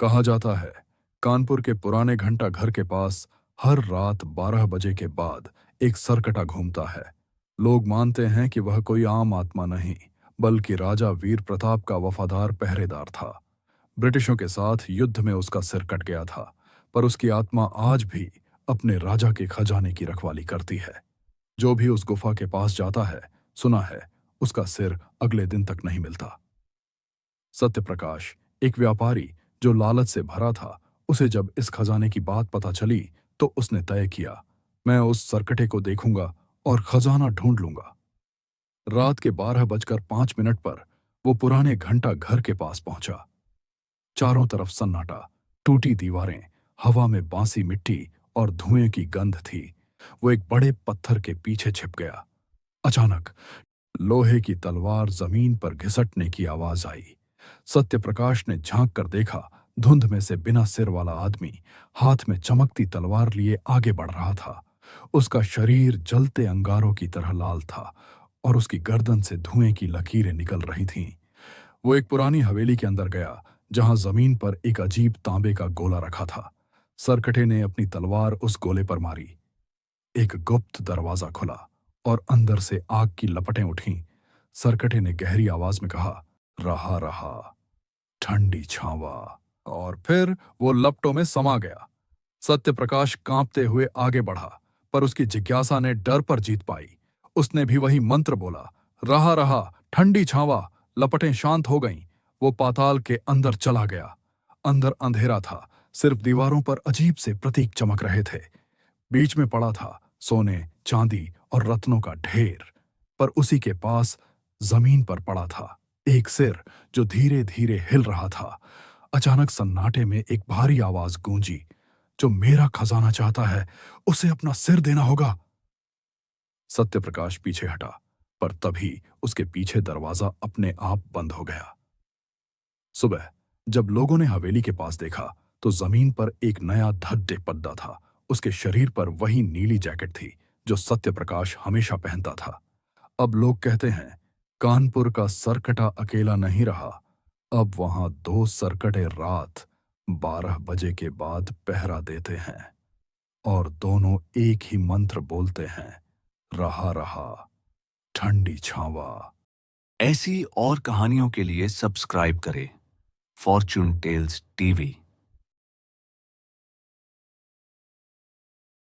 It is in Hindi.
कहा जाता है कानपुर के पुराने घंटा घर के पास हर रात 12 बजे के बाद एक सरकटा घूमता है। लोग मानते हैं कि वह कोई आम आत्मा नहीं, बल्कि राजा वीर प्रताप का वफादार पहरेदार था। ब्रिटिशों के साथ युद्ध में उसका सिर कट गया था, पर उसकी आत्मा आज भी अपने राजा के खजाने की रखवाली करती है। जो भी उस गुफा के पास जाता है, सुना है, उसका सिर अगले दिन तक नहीं मिलता। सत्यप्रकाश, एक व्यापारी जो लालच से भरा था, उसे जब इस खजाने की बात पता चली तो उसने तय किया, मैं उस सरकटे को देखूंगा और खजाना ढूंढ लूंगा। रात के 12:05 पर वो पुराने घंटा घर के पास पहुंचा। चारों तरफ सन्नाटा, टूटी दीवारें, हवा में बासी मिट्टी और धुएं की गंध थी। वो एक बड़े पत्थर के पीछे छिप गया। अचानक लोहे की तलवार जमीन पर घिसटने की आवाज आई। सत्यप्रकाश ने झांक कर देखा, धुंध में से बिना सिर वाला आदमी हाथ में चमकती तलवार लिए आगे बढ़ रहा था। उसका शरीर जलते अंगारों की तरह लाल था और उसकी गर्दन से धुएं की लकीरें निकल रही थीं। वो एक पुरानी हवेली के अंदर गया, जहां जमीन पर एक अजीब तांबे का गोला रखा था। सरकटे ने अपनी तलवार उस गोले पर मारी। एक गुप्त दरवाजा खुला और अंदर से आग की लपटें उठीं। सरकटे ने गहरी आवाज में कहा, रहा रहा, ठंडी छावा। और फिर वो लपटों में समा गया। सत्यप्रकाश कांपते हुए आगे बढ़ा, पर उसकी जिज्ञासा ने डर पर जीत पाई। उसने भी वही मंत्र बोला, रहा रहा, ठंडी छावा। लपटें शांत हो गईं। वो पाताल के अंदर चला गया। अंदर अंधेरा था, सिर्फ दीवारों पर अजीब से प्रतीक चमक रहे थे। बीच में पड़ा था सोने, चांदी और रत्नों का ढेर, पर उसी के पास जमीन पर पड़ा था एक सिर जो धीरे धीरे हिल रहा था। अचानक सन्नाटे में एक भारी आवाज गूंजी, जो मेरा खजाना चाहता है, उसे अपना सिर देना होगा। सत्यप्रकाश पीछे हटा, पर तभी उसके पीछे दरवाजा अपने आप बंद हो गया। सुबह जब लोगों ने हवेली के पास देखा, तो जमीन पर एक नया धड्डे पड्डा था। उसके शरीर पर वही नीली जैकेट थी जो सत्यप्रकाश हमेशा पहनता था। अब लोग कहते हैं, कानपुर का सरकटा अकेला नहीं रहा। अब वहां 2 सरकटे रात 12 बजे के बाद पहरा देते हैं और दोनों एक ही मंत्र बोलते हैं, रहा रहा, ठंडी छावा। ऐसी और कहानियों के लिए सब्सक्राइब करें फॉर्च्यून टेल्स टीवी।